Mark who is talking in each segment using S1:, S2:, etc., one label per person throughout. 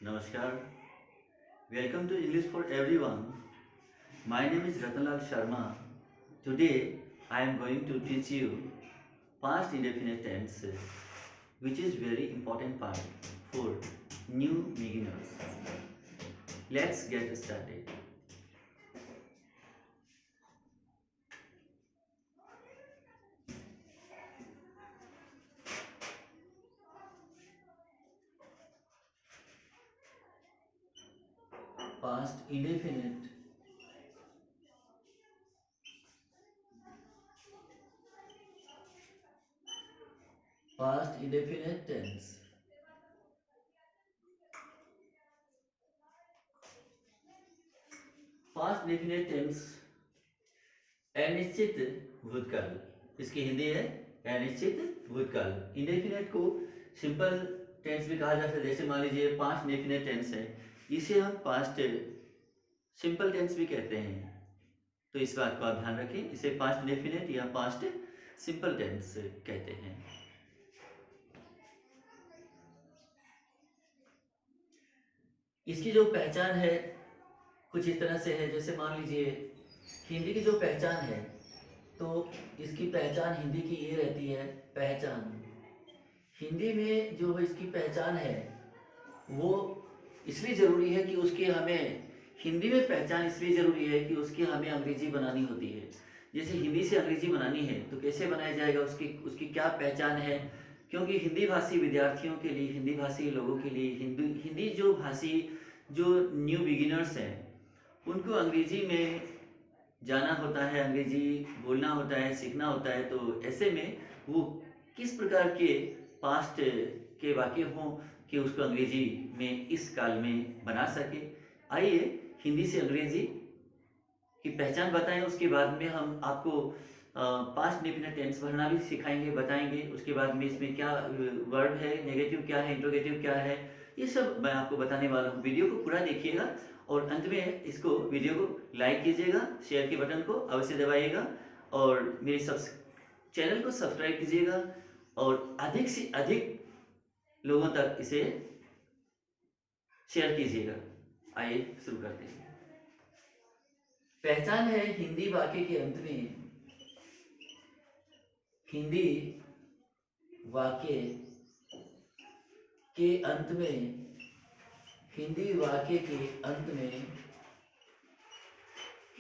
S1: Namaskar. Welcome to English for everyone. My name is Ratanlal Sharma. Today I am going to teach you past indefinite tense, which is very important part for new beginners. Let's get started. Past indefinite tense. Past definite tense अनिश्चित भूतकाल, इसकी हिंदी है अनिश्चित भूतकाल। Indefinite को simple tense भी कहा जाता है। जैसे मान लीजिए पास्ट डेफिनेट टेंस है, इसे हम पास्ट सिंपल टेंस भी कहते हैं। तो इस बात को आप ध्यान रखें, इसे पास्ट डेफिनेट या पास्ट सिंपल टेंस कहते हैं। इसकी जो पहचान है कुछ इस तरह से है। जैसे मान लीजिए हिंदी की जो पहचान है, तो इसकी पहचान हिंदी की ये रहती है। पहचान हिंदी में जो है इसकी पहचान है वो इसलिए ज़रूरी है कि उसकी हमें हिंदी में पहचान इसलिए ज़रूरी है कि उसकी हमें अंग्रेजी बनानी होती है। जैसे हिंदी से अंग्रेजी बनानी है तो कैसे बनाया जाएगा, उसकी क्या पहचान है। क्योंकि हिंदी भाषी विद्यार्थियों के लिए, हिंदी भाषी लोगों के लिए, हिंदी जो भाषी जो न्यू बिगिनर्स हैं उनको अंग्रेजी में जाना होता है, अंग्रेजी बोलना होता है, सीखना होता है। तो ऐसे में वो किस प्रकार के पास्ट के वाक्य हों कि उसको अंग्रेजी में इस काल में बना सके। आइए हिंदी से अंग्रेजी की पहचान बताएं, उसके बाद में हम आपको पास्ट डेफिनेट टेंस भरना भी सिखाएंगे, बताएंगे। उसके बाद में इसमें क्या वर्ब है, नेगेटिव क्या है, इंट्रोगेटिव क्या है, ये सब मैं आपको बताने वाला हूँ। वीडियो को पूरा देखिएगा और अंत में इसको वीडियो को लाइक कीजिएगा, शेयर के बटन को अवश्य दबाइएगा और मेरे चैनल को सब्सक्राइब कीजिएगा और अधिक से अधिक लोगों तक इसे शेयर कीजिएगा। आइए शुरू करते हैं। पहचान है हिंदी वाक्य के अंत में, हिंदी वाक्य के अंत में, हिंदी वाक्य के अंत में,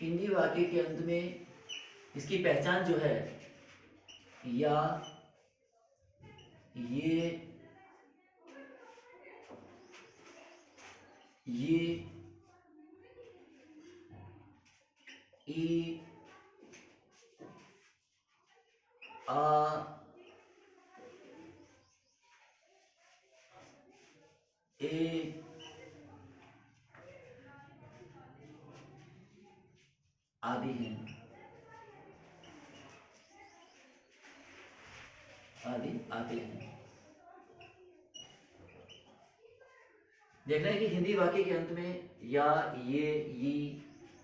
S1: हिंदी वाक्य के अंत में इसकी पहचान जो है या, ये, ई, आ, ए, आदि हैं, आदि आते हैं। देखना है कि हिंदी वाक्य के अंत में या, ये,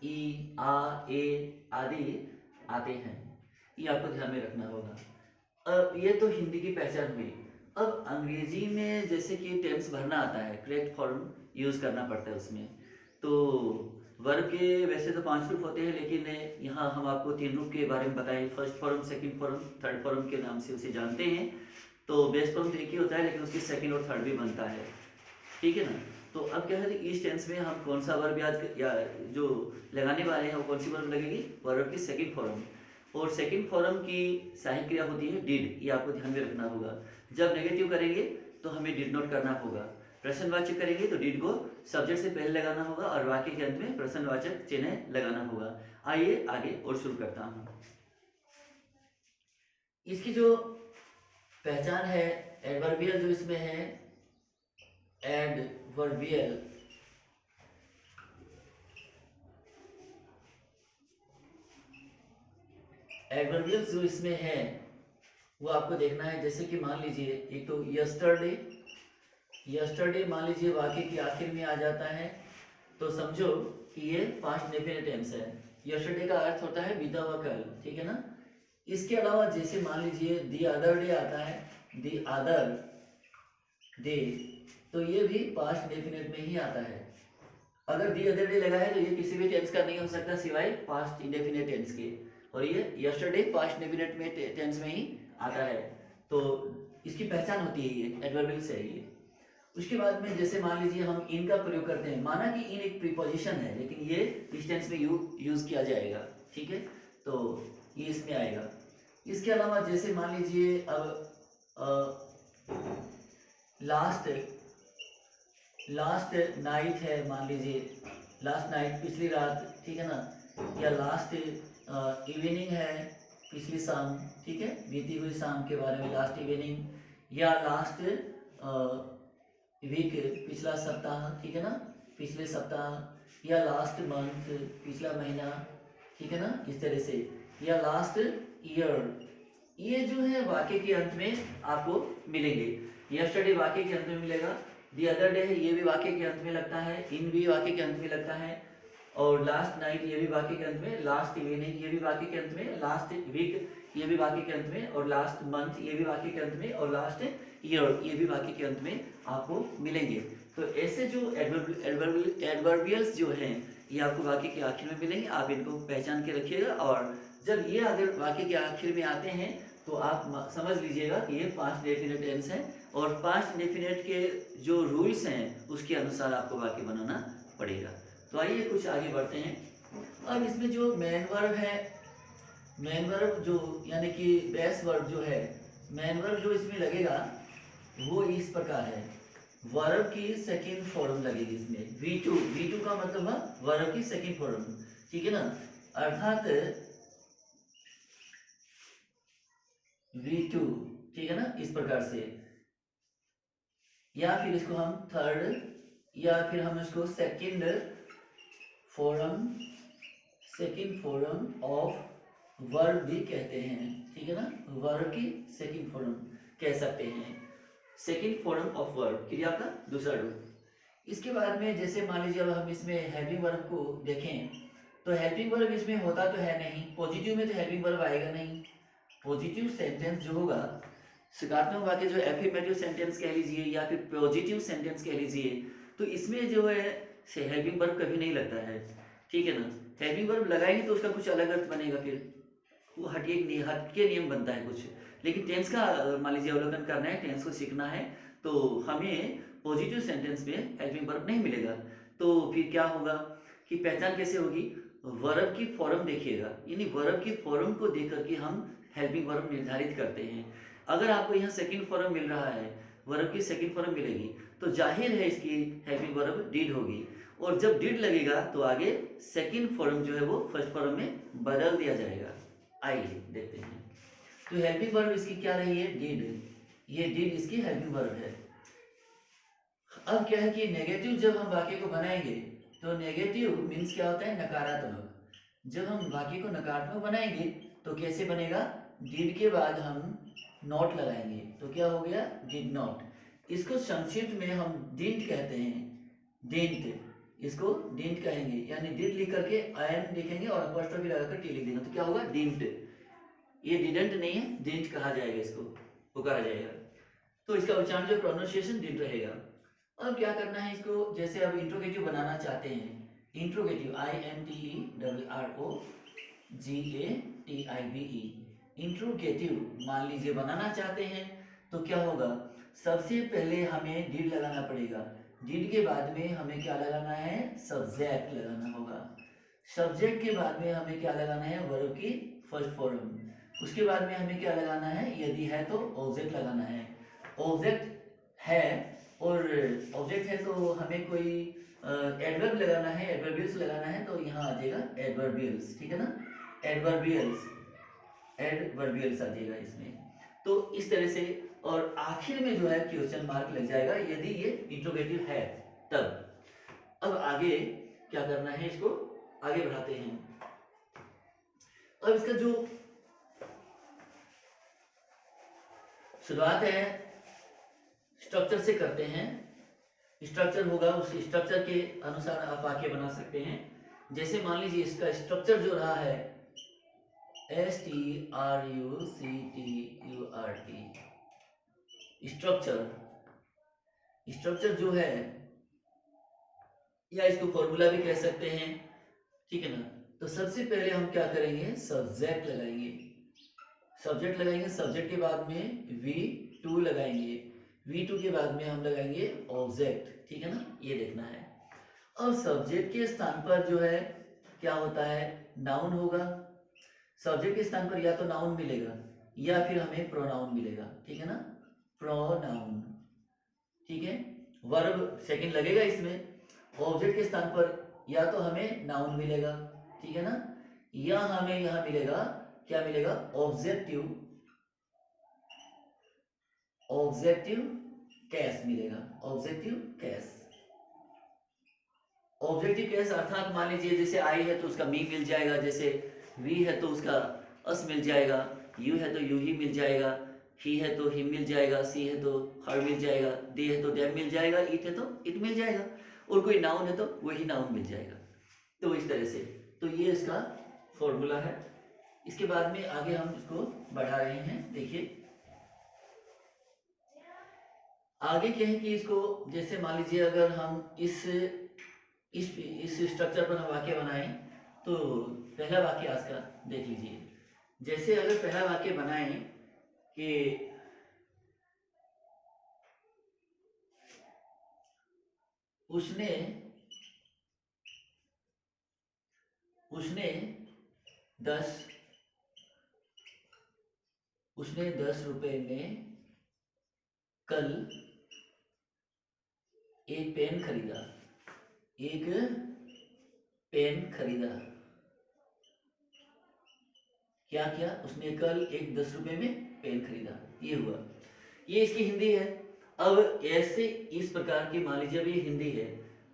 S1: ई, आ, ए आदि आते हैं, ये आपको ध्यान में रखना होगा। अब ये तो हिंदी की पहचान हुई। अब अंग्रेजी में जैसे कि टेंस भरना आता है, करेक्ट फॉर्म यूज करना पड़ता है उसमें। तो वर्ब के वैसे तो 5 रूप होते हैं, लेकिन यहाँ हम आपको 3 रूप के बारे में बताएं। First form, second form, third form के नाम से उसे जानते हैं। तो बेस्ट फॉर्म तो एक ही होता है, लेकिन उसकी सेकंड और थर्ड भी बनता है, ठीक है ना। तो अब क्या है, इस टेंस में हम कौन सा वर्ब या जो लगाने वाले हैं वो कौन सी वर्ब लगेगी, वर्ब की सेकंड फॉर्म। और सेकंड फॉर्म की सहायक क्रिया होती है डिड, ये आपको ध्यान में रखना होगा। जब नेगेटिव करेंगे तो हमें डिड नॉट करना होगा। प्रश्नवाचक करेंगे तो डिड को सब्जेक्ट से पहले लगाना होगा और वाक्य के अंत में प्रश्नवाचक चिन्ह लगाना होगा। आइए आगे और शुरू करता हूँ। इसकी जो पहचान है, एडवर्बियल जो इसमें है, एडवर्बियल, एडवर्बियल जो इसमें है वो आपको देखना है। जैसे कि मान लीजिए एक तो यस्टरडे, यस्टरडे मान लीजिए वाक्य के आखिर में आ जाता है, तो समझो कि ये पास्ट डेफिनेट टेंस है। यस्टरडे का अर्थ होता है बीता हुआ कल, ठीक है ना। इसके अलावा जैसे मान लीजिए दी अदर डे आता है, दी अदर डे, तो ये भी पास्ट इंडेफिनिट में ही आता है। अगर दी अदर डे लगा है तो ये किसी भी टेंस का नहीं हो सकता सिवाय पास्ट इंडेफिनिट टेंस के, और ये यस्टरडे पास्ट इंडेफिनिट में टेंस में ही आता है। तो इसकी पहचान होती है, ये एडवर्बियल्स है ये। उसके बाद में जैसे मान लीजिए हम इन का प्रयोग करते हैं, माना कि इन एक प्रीपोजिशन है लेकिन ये इस टेंस में यूज किया जाएगा, ठीक है, तो ये इसमें आएगा। इसके अलावा जैसे मान लीजिए अब लास्ट नाइट है, मान लीजिए लास्ट नाइट पिछली रात, ठीक है ना, या लास्ट इवनिंग है पिछली शाम, ठीक है, बीती हुई शाम के बारे में लास्ट इवनिंग, या लास्ट वीक पिछला सप्ताह, ठीक है ना, पिछले सप्ताह, या लास्ट मंथ पिछला महीना, ठीक है ना, इस तरह से, या लास्ट ईयर। ये जो है वाक्य के अंत में आपको मिलेंगे। यस्टरडे वाक्य के अंत में मिलेगा, दी अदर डे है ये भी वाक्य के अंत में लगता है, इन भी वाक्य के अंत में लगता है, और लास्ट नाइट ये भी वाक्य के अंत में, लास्ट इवनिंग ये भी वाक्य के अंत में, लास्ट वीक ये भी वाक्य के अंत में, और लास्ट मंथ ये भी वाक्य के अंत में, और लास्ट ईयर ये भी वाक्य के अंत में आपको मिलेंगे। तो ऐसे जो एडवर्बियल्स जो हैं ये आपको वाक्य के आखिर में मिलेंगे, आप इनको पहचान के रखिएगा। और जब ये अगर वाक्य के आखिर में आते हैं तो आप समझ लीजिएगा कि ये पास्ट डेफिनेट टेंस है, और पास्ट डेफिनेट के जो रूल्स हैं उसके अनुसार आपको वाक्य बनाना पड़ेगा। तो आइए कुछ आगे बढ़ते हैं। अब इसमें जो मेन वर्ब है, मेन वर्ब जो यानी कि बेस वर्ब जो है, मेन वर्ब जो इसमें लगेगा वो इस प्रकार है, वर्ब की सेकंड फॉर्म लगेगी इसमें, V2 का मतलब है वर्ब की सेकंड फॉर्म, ठीक है ना, अर्थात V2, ठीक है ना, इस प्रकार से, या फिर इसको हम थर्ड, या फिर हम इसको सेकंड फॉर्म ऑफ वर्ब भी कहते हैं, ठीक है ना, वर्ब की सेकंड फॉर्म कह सकते हैं, सेकंड फॉर्म ऑफ वर्ब, क्रिया का दूसरा रूप। इसके बाद में जैसे मान लीजिए अब हम इसमें हेल्पिंग वर्ब को देखें, तो हेल्पिंग वर्ब इसमें होता तो है नहीं, पॉजिटिव में तो हेल्पिंग वर्ब आएगा नहीं। पॉजिटिव सेंटेंस जो होगा, सकारात्मक वाक्य जो एफर्मेटिव सेंटेंस कह लीजिए या फिर पॉजिटिव सेंटेंस कह लीजिए, तो इसमें जो है हेल्पिंग वर्ब कभी नहीं लगता है, ठीक है ना। हेल्पिंग वर्ब लगाएंगे तो उसका कुछ अलग अर्थ बनेगा, फिर वो हटके नियम बनता है कुछ। लेकिन टेंस का मान लीजिए अवलोकन करना है, टेंस को सीखना है, तो हमें पॉजिटिव सेंटेंस में हेल्पिंग वर्ब नहीं मिलेगा। तो फिर क्या होगा कि पहचान कैसे होगी, वर्ब की फॉर्म देखिएगा, यानी वर्ब की फॉर्म को देख करके हम हेल्पिंग वर्ब निर्धारित करते हैं। अगर आपको यहाँ सेकंड फॉर्म मिल रहा है, वर्ब की सेकंड फॉर्म मिलेगी, तो जाहिर है इसकी हेल्पिंग वर्ब डिड होगी, और जब डिड लगेगा तो आगे सेकंड फॉर्म जो है वो फर्स्ट फॉर्म में बदल दिया जाएगा। आइए देखते हैं। तो हेल्पिंग वर्ब इसकी क्या रही है, डिड, ये डिड इसकी हेल्पिंग वर्ब है। अब क्या है कि नेगेटिव जब हम वाक्य को बनाएंगे, तो नेगेटिव मीन्स क्या होता है, नकारात्मक। जब हम वाक्य को नकारात्मक बनाएंगे तो कैसे बनेगा, डिड के बाद हम नॉट लगाएंगे, तो क्या हो गया, डिड नॉट। इसको संक्षिप्त में हम डिंट कहते हैं, डिंट, इसको डिंट कहेंगे, यानी डिड लिख करके एन लिखेंगे और अपॉस्ट्रोफी लगाकर टी लिख देंगे, तो क्या होगा, डिंट। ये डिडंट नहीं है, डिंट कहा जाएगा, इसको पुकारा जाएगा। तो इसका उच्चारण जो प्रोनाउंसिएशन डिंट रहेगा। अब क्या करना है इसको, जैसे अब इंट्रोगेटिव बनाना चाहते हैं, इंट्रोगेटिव INTERROGATIVE, इंट्रोगेटिव मान लीजिए बनाना चाहते हैं, तो क्या होगा, सबसे पहले हमें डिड लगाना पड़ेगा। डिड के बाद में हमें क्या लगाना है, सब्जेक्ट लगाना होगा। सब्जेक्ट के बाद में हमें क्या लगाना है, वर्ब की फर्स्ट फॉर्म। उसके बाद में हमें क्या लगाना है, यदि है तो ऑब्जेक्ट लगाना है। ऑब्जेक्ट है, और ऑब्जेक्ट है तो हमें कोई एडवर्ब लगाना है, एडवर्बियल्स लगाना है, तो यहाँ आ जाएगा एडवर्बियल्स, ठीक है ना, एडवर्बियल्स आ जाएगा इसमें। तो इस तरह से, और आखिर में जो है क्वेश्चन मार्क लग जाएगा यदि ये इंट्रोगेटिव है तब। अब आगे क्या करना है, इसको आगे बढ़ाते हैं। अब इसका जो शुरुआत है स्ट्रक्चर से करते हैं। स्ट्रक्चर होगा, उस स्ट्रक्चर के अनुसार आप वाक्य बना सकते हैं। जैसे मान लीजिए इसका स्ट्रक्चर जो रहा है STRUCTURT, स्ट्रक्चर स्ट्रक्चर जो है, या इसको फॉर्मूला भी कह सकते हैं, ठीक है ना। तो सबसे पहले हम क्या करेंगे, सब्जेक्ट लगाएंगे। सब्जेक्ट लगाएंगे, सब्जेक्ट के बाद में V2 लगाएंगे, V2 के बाद में हम लगाएंगे ऑब्जेक्ट, ठीक है ना, ये देखना है। अब सब्जेक्ट के स्थान पर जो है क्या होता है, नाउन होगा। सब्जेक्ट के स्थान पर या तो नाउन मिलेगा या फिर हमें प्रोनाउन मिलेगा, ठीक है ना, प्रोनाउन, ठीक है। वर्ब सेकंड लगेगा इसमें। ऑब्जेक्ट के स्थान पर या तो हमें नाउन मिलेगा, ठीक है ना, या हमें यहां मिलेगा, क्या मिलेगा, ऑब्जेक्टिव, ऑब्जेक्टिव केस मिलेगा, ऑब्जेक्टिव केस। ऑब्जेक्टिव केस अर्थात मान लीजिए जैसे आई है तो उसका मी मिल जाएगा, जैसे वी है तो उसका अस मिल जाएगा, यू है तो यू ही मिल जाएगा, ही है तो हिम मिल जाएगा, सी है तो हर मिल जाएगा, दे है तो देम मिल जाएगा, इट है तो इट मिल जाएगा, और कोई नाउन है तो वही नाउन मिल जाएगा। तो इस तरह से, तो ये इसका फॉर्मूला है। इसके बाद में आगे हम इसको बढ़ा रहे हैं, देखिए आगे क्या है कि इसको जैसे मान लीजिए अगर हम इस स्ट्रक्चर पर हम वाक्य बनाएं, तो पहला वाक्य आज का देख लीजिए। जैसे अगर पहला वाक्य बनाएं कि उसने उसने 10 रुपए में कल एक पेन खरीदा, एक पेन खरीदा। क्या किया उसने, कल एक 10 रुपए में पेन खरीदा, ये हुआ। ये इसकी हिंदी है। अब ऐसे इस प्रकार की मान लीजिए अब ये हिंदी है,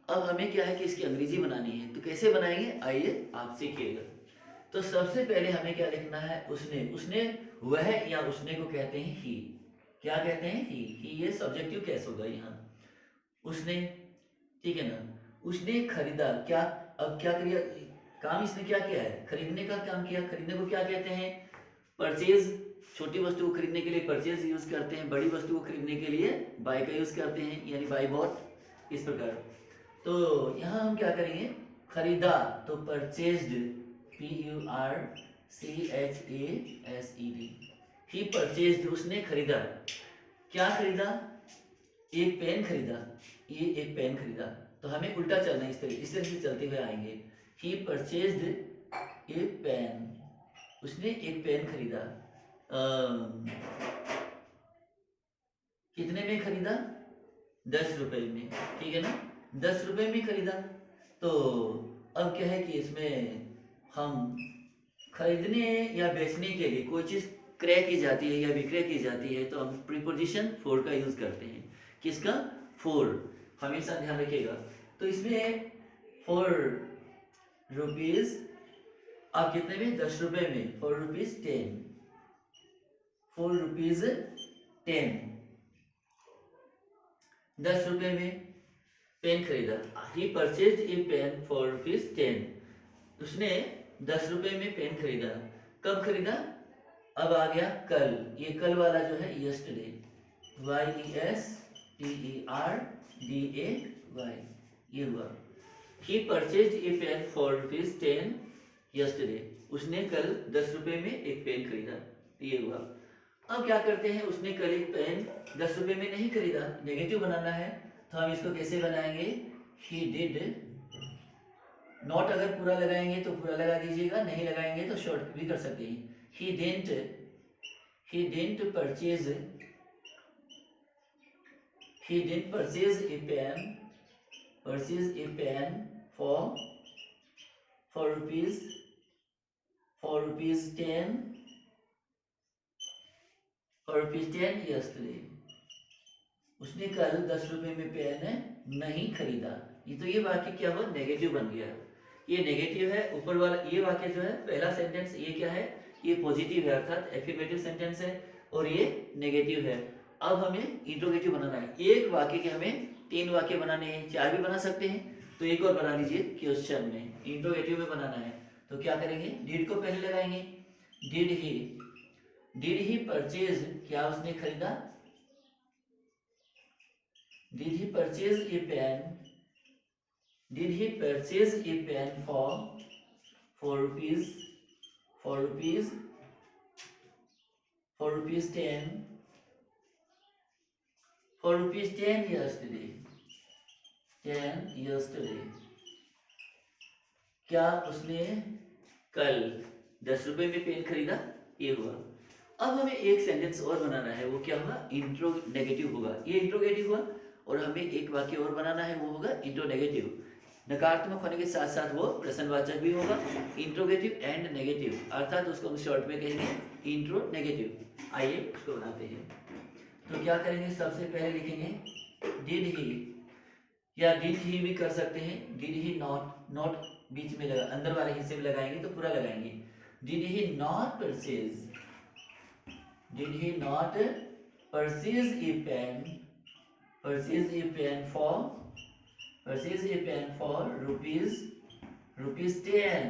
S1: अब हमें क्या है कि इसकी अंग्रेजी बनानी है, तो कैसे बनाएंगे आइए आप सीखिएगा। तो सबसे पहले हमें क्या लिखना है, उसने, उसने वह या उसने को कहते हैं ही, क्या कहते हैं ही ये सब्जेक्टिव केस होगा यहाँ, उसने, ठीक है ना। उसने खरीदा, क्या, अब क्या करिए, काम इसने क्या किया है, खरीदने का काम किया। खरीदने को क्या कहते हैं, परचेज। छोटी वस्तु को खरीदने के लिए परचेज यूज करते हैं, बड़ी वस्तु को खरीदने के लिए बाय का यूज करते हैं, यानी बाय बॉट, इस प्रकार। तो यहाँ हम क्या करेंगे, खरीदा तो परचेज्ड, PURCHASED, ही परचेज्ड, उसने खरीदा। क्या खरीदा, एक पेन खरीदा, ये एक पेन खरीदा। तो हमें उल्टा चलना है, इस तरह से चलते हुए आएंगे। ही परचेज्ड ए पेन, उसने एक पेन खरीदा। कितने में खरीदा, 10 रुपए में, ठीक है ना, 10 रुपए में खरीदा। तो अब क्या है कि इसमें हम खरीदने या बेचने के लिए कोई चीज़ क्रय की जाती है या विक्रय की जाती है, तो हम प्रीपोजिशन फॉर का यूज करते हैं। किसका, फॉर, हमेशा ध्यान रखिएगा। तो इसमें 4 रुपीज, आप कितने में, 10 रुपए में, 4 रुपीज 10, 4 रुपीज 10, 10 रुपए में पेन खरीदा। He purchase a pen for rupees 10, उसने 10 रुपए में पेन खरीदा। कब खरीदा, अब आ गया कल, ये कल वाला जो है यस्टरडे, YESTERDAY, ये हुआ। He purchase a pen for rupees 10 yesterday, उसने कल 10 रुपए में एक पेन खरीदा, ये हुआ। अब क्या करते हैं, उसने कल एक पेन 10 रुपए में नहीं खरीदा, नेगेटिव बनाना है, तो हम इसको कैसे बनाएंगे, ही डिड, नॉट अगर पूरा लगाएंगे तो पूरा लगा दीजिएगा, नहीं लगाएंगे तो शॉर्ट भी कर सकते हैं। ही didn't purchase a pen for rupees 10 yesterday, उसने कल 10 रुपए में पेन नहीं खरीदा। ये तो ये वाक्य क्या हुआ, नेगेटिव बन गया। ये नेगेटिव है, ऊपर वाला ये वाक्य जो है पहला सेंटेंस, ये क्या है, ये पॉजिटिव है अर्थात एफर्मेटिव सेंटेंस है, और ये नेगेटिव है। अब हमें इंट्रोगेटिव बनाना है। एक वाक्य के हमें 3 वाक्य बनाने हैं, 4 भी बना सकते हैं, तो एक और बना लीजिए क्वेश्चन में, इंट्रोगेटिव में बनाना है। तो क्या करेंगे, डिड को पहले लगाएंगे, डिड ही परचेज, क्या उसने खरीदा, Did he purchase a pen? Did he purchase a pen for rupees for rupees for rupees 10 for rupees 10 yesterday? 10 yesterday. क्या उसने कल 10 रुपए में पेन खरीदा? ये हुआ। अब हमें एक सेंटेंस और बनाना है, वो क्या हुआ? इंट्रोनेगेटिव होगा। ये इंट्रोगेटिव हुआ और हमें एक वाक्य और बनाना है, वो होगा इंट्रोनेगेटिव। नकारात्मक होने के साथ साथ वो प्रश्नवाचक भी होगा, इंट्रोगेटिव एंड नेगेटिव, अर्थात उसको हम शॉर्ट में कहेंगे इंट्रोनेगेटिव। आइए उसको बनाते हैं। तो क्या करेंगे? सबसे पहले लिखेंगे डिड ही, या डिड ही भी कर सकते हैं। डिड ही नॉट, नॉट बीच में लगा, अंदर वाले हिस्से में लगाएंगे तो पूरा लगाएंगे। Did he not purchase, did he not purchase a pen, purchase a pen for, purchase a pen for rupees 10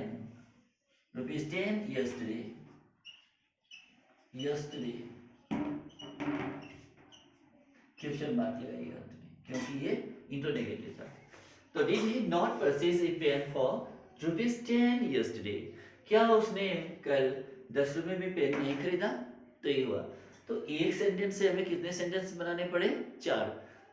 S1: yesterday, yesterday question mark लगाइएगा अंत में, क्योंकि ये इंट्रोनेगेटिव था। तो did he not purchase a pen for rupees 10 yesterday? क्या उसने कल 10 रुपए में पेन नहीं खरीदा? तो ये हुआ। तो एक सेंटेंस से हमें कितने सेंटेंस बनाने पड़े? 4।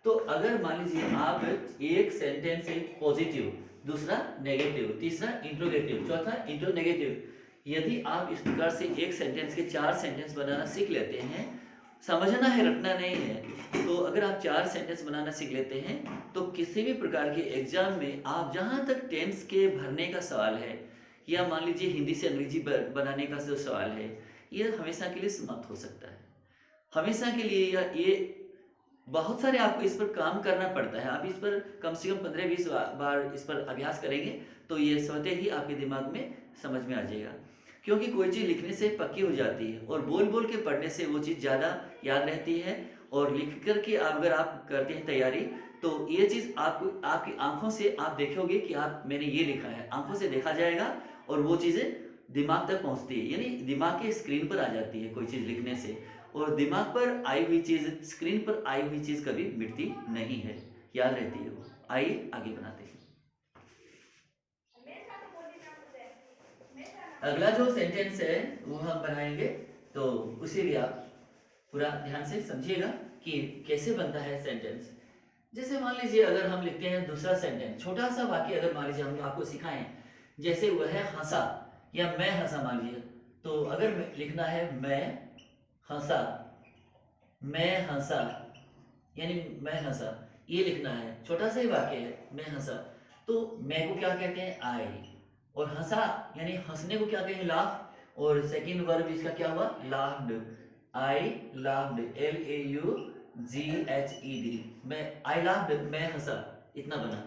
S1: तो अगर मान लीजिए आप एक सेंटेंस है पॉजिटिव, दूसरा नेगेटिव, तीसरा इंट्रोगेटिव, चौथा इंट्रोनेगेटिव, यदि आप इस प्रकार से एक सेंटेंस के 4 सेंटेंस बनाना सीख लेते हैं, समझना है, रटना नहीं है, तो अगर आप 4 सेंटेंस बनाना सीख लेते हैं तो किसी भी प्रकार के एग्जाम में आप जहां तक टेंस के भरने का सवाल है, या मान लीजिए हिंदी से अंग्रेजी बनाने का जो सवाल है, ये हमेशा के लिए समाप्त हो सकता है, हमेशा के लिए। या ये बहुत सारे आपको इस पर काम करना पड़ता है। आप इस पर कम से कम 15-20 बार इस पर अभ्यास करेंगे तो ये स्वतः ही आपके दिमाग में समझ में आ जाएगा। क्योंकि कोई चीज़ लिखने से पक्की हो जाती है और बोल बोल के पढ़ने से वो चीज़ ज़्यादा याद रहती है, और लिख कर के अगर आप करते हैं तैयारी तो ये चीज़ आपको आपकी आंखों से आप देखोगे कि आप मैंने ये लिखा है, आंखों से देखा जाएगा और वो चीज़ें दिमाग तक पहुंचती है, यानी दिमाग के स्क्रीन पर आ जाती है कोई चीज़ लिखने से। और दिमाग पर आई हुई चीज़, स्क्रीन पर आई हुई चीज़ कभी मिटती नहीं है, याद रहती है वो। आइए आगे बनाते हैं। अगला जो सेंटेंस है वो हम बनाएंगे, तो उसे भी आप पूरा ध्यान से समझिएगा कि कैसे बनता है सेंटेंस। जैसे मान लीजिए अगर हम लिखते हैं दूसरा सेंटेंस, छोटा सा वाक्य अगर मान लीजिए हम आपको सिखाएं, जैसे वह हंसा या मैं हंसा मान लीजिए, तो अगर लिखना है मैं हंसा, मैं हंसा, यानी मैं हंसा, ये लिखना है। छोटा सा ही वाक्य है, मैं हंसा। तो मैं को क्या कहते हैं? आई। और हंसा यानी हंसने को क्या कहेंगे? लाफ। और सेकंड वर्ब इसका क्या हुआ? लाफ्ड। आई लाफ्ड, LAUGHED, मैं आई लाफ्ड, मैं हंसा, इतना बना।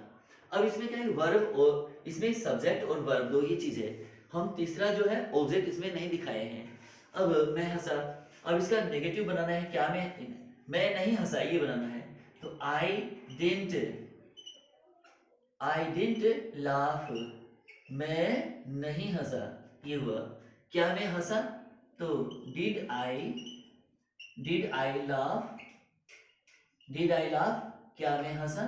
S1: अब इसमें क्या है? वर्ब, और इसमें सब्जेक्ट और वर्ब दो ही चीज है। हम तीसरा जो है ऑब्जेक्ट इसमें नहीं दिखाए हैं। अब मैं हंसा, अब इसका नेगेटिव बनाना है क्या? मैं नहीं हंसा, ये बनाना है। तो आई डिडंट लाफ, मैं नहीं हंसा, ये हुआ। क्या मैं हंसा? तो did I laugh, did I laugh, क्या मैं हंसा?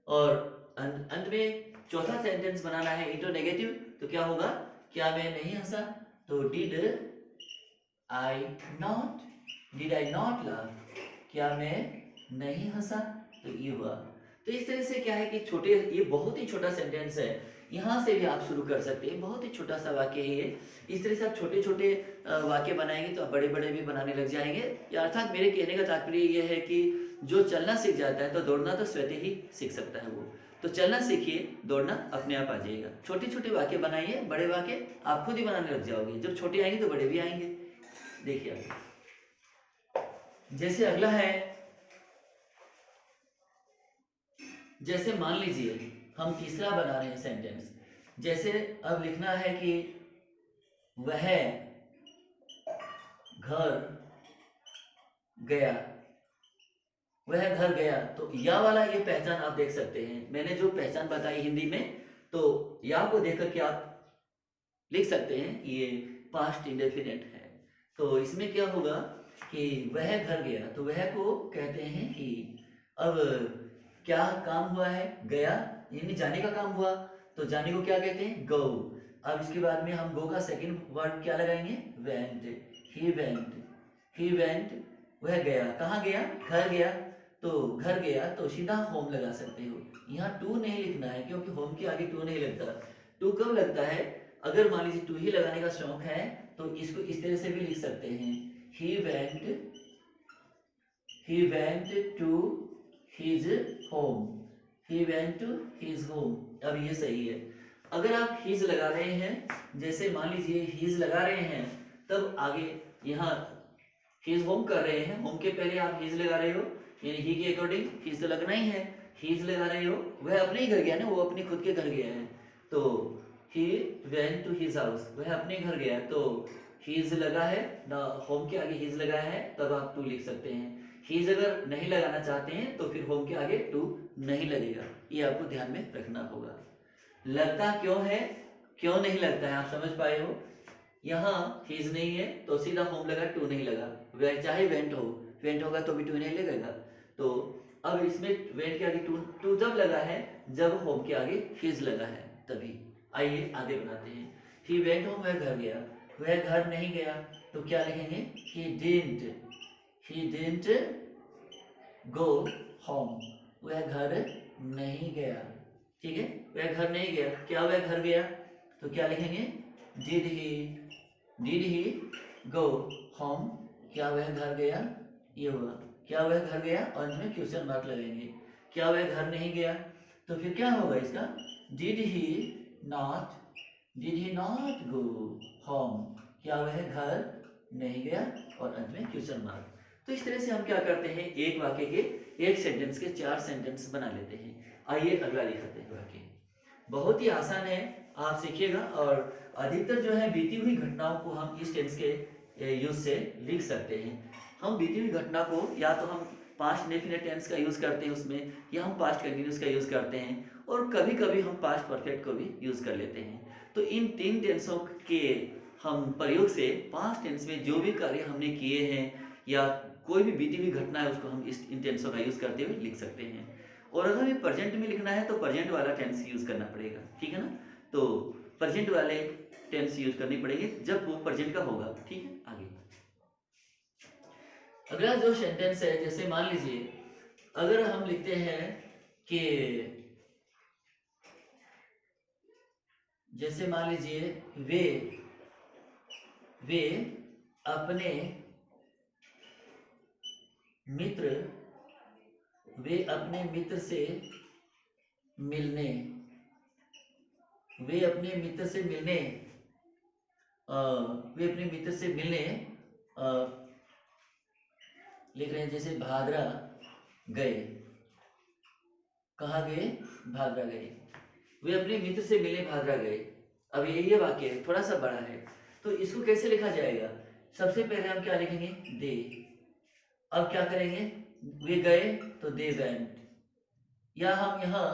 S1: और अंत में चौथा सेंटेंस बनाना है इंट्रोनेगेटिव, तो क्या होगा? क्या मैं नहीं हंसा? तो डिड आई नॉट लाफ, क्या मैं नहीं हंसा? तो ये हुआ। तो इस तरह से क्या है कि छोटे, ये बहुत ही छोटा सेंटेंस है, यहाँ से भी आप शुरू कर सकते हैं, बहुत ही छोटा सा वाक्य है ये। इस तरह से आप छोटे छोटे वाक्य बनाएंगे तो आप बड़े बड़े भी बनाने लग जाएंगे। या अर्थात मेरे कहने का तात्पर्य ये है कि जो चलना सीख जाता है तो दौड़ना तो स्वतः ही सीख सकता है वो। तो चलना सीखिए, दौड़ना अपने आप आ जाएगा। छोटे छोटे वाक्य बनाइए, बड़े वाक्य आप खुद ही बनाने लग जाओगे। जब छोटे आएंगे तो बड़े भी आएंगे। देखिए जैसे अगला है, जैसे मान लीजिए हम तीसरा बना रहे हैं सेंटेंस। जैसे अब लिखना है कि वह घर गया, वह घर गया। तो या वाला ये पहचान आप देख सकते हैं, मैंने जो पहचान बताई हिंदी में, तो या को देख करके आप लिख सकते हैं ये पास्ट इंडेफिनिट है। तो इसमें क्या होगा कि वह घर गया, तो वह को कहते हैं कि अब क्या काम हुआ है? गया, यानी जाने का काम हुआ, तो जाने को क्या कहते हैं? गो। अब इसके बाद में हम गो का सेकंड वर्ड क्या लगाएंगे? Went. He went, he went, वह गया। कहाँ गया? घर गया। तो घर गया तो सीधा होम लगा सकते हो, यहाँ टू नहीं लिखना है क्योंकि होम के आगे टू नहीं लगता। टू कब लगता है? अगर मान लीजिए टू ही लगाने का शौक है तो इसको इस तरह से भी लिख सकते हैं, he went to his home, he went to his home. अब ये सही है। अगर आप हिज लगा रहे हैं, जैसे मान लीजिए हिज लगा रहे हैं, तब आगे यहाँ हिज होम कर रहे हैं, होम के पहले आप हिज लगा रहे हो, यानी ही के अकॉर्डिंग हिज तो लगना ही है। हिज लगा रहे हो, वह अपने ही घर गया ना, वो अपने खुद के घर गया है, तो he went to his house, वह अपने घर गया। तो हिज लगा है ना, होम के आगे हिज लगा है, तब आप टू लिख सकते हैं। हिज अगर नहीं लगाना चाहते हैं तो फिर होम के आगे टू नहीं लगेगा, ये आपको ध्यान में रखना होगा। लगता क्यों है, क्यों नहीं लगता है, आप समझ पाए हो? यहाँ हिज नहीं है तो सीधा होम लगा, टू नहीं लगा। वह चाहे वेंट हो, वेंट होगा तो भी टू नहीं लगेगा। तो अब इसमें वेंट के आगे टू, टू तब लगा है जब होम के आगे हिज लगा है, तभी। आइए आगे बनाते हैं। ही वेंट होम, वह घर गया। वह घर नहीं गया तो क्या लिखेंगे? ही डिडंट गो होम, वह घर नहीं गया। ठीक है, वह घर नहीं गया। क्या वह घर गया? तो क्या लिखेंगे? डिड ही गो होम, क्या वह घर गया? ये हुआ क्या वह घर गया, और इसमें क्वेश्चन मार्क लगेंगे। क्या वह घर नहीं गया, तो फिर क्या होगा इसका? Did he not go home, क्या वह घर नहीं गया, और अंत में क्वेश्चन मार्क। तो इस तरह से हम क्या करते हैं, एक वाक्य के, एक सेंटेंस के 4 सेंटेंस बना लेते हैं। आइए अगला लिखते हैं वाक्य। बहुत ही आसान है, आप सीखिएगा। और अधिकतर जो है बीती हुई घटनाओं को हम इस टेंस के यूज से लिख सकते हैं। हम बीती हुई घटना को या तो हम पास्ट डेफिनेट टेंस का यूज करते हैं उसमें, या हम पास्ट कंटिन्यूस का यूज करते हैं, और कभी कभी हम पास्ट परफेक्ट को भी यूज कर लेते हैं। तो इन 3 टेंसों के हम प्रयोग से पास्ट टेंस में जो भी कार्य हमने किए हैं या कोई भी बीती हुई घटना है उसको हम इन टेंसों का यूज करते हुए लिख सकते हैं। और अगर हमें प्रेजेंट में लिखना है तो प्रेजेंट वाला टेंस यूज करना पड़ेगा, ठीक है ना? तो प्रेजेंट वाले टेंस यूज करनी पड़ेगी जब वो प्रेजेंट का होगा, ठीक है? आगे अगला जो सेंटेंस है, जैसे मान लीजिए अगर हम लिखते हैं कि, जैसे मान लीजिए वे अपने मित्र से मिलने, वे अपने मित्र से मिलने लिख रहे हैं। जैसे भादरा गए, कहाँ गए? भादरा गए। वे अपने मित्र से मिलने भादरा गए। अब ये वाक्य थोड़ा सा बड़ा है, तो इसको कैसे लिखा जाएगा? सबसे पहले हम क्या लिखेंगे? दे। अब क्या करेंगे? वे गए तो दे वेंट, या हम यहाँ